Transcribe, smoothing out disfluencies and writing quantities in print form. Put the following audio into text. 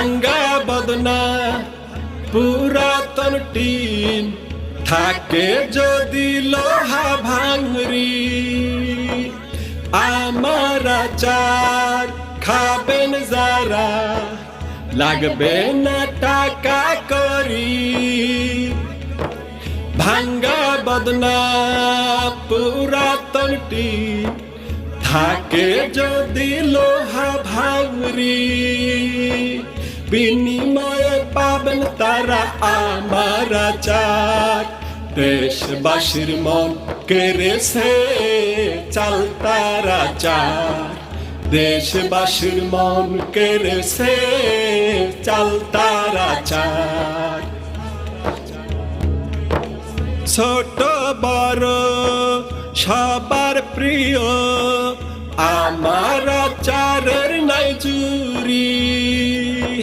ভাঙ্গা বদনা পুরাতন টিন থাকে যদি লোহা ভাঙরি আমার আচার খাবেন যারা লাগবে না টাকা করি ভাঙ্গা বদনা পুরাতন টিন থাকে যদি লোহা ভাঙরি বিনিময়ে পাবেন তারা আমার আচার দেশবাসীর মন কেড়েছে চাল তারা চার দেশবাসীর মন কেড়েছে চাল তারা চার ছোট বড় সবার প্রিয় আমার আচারের নাই জুরি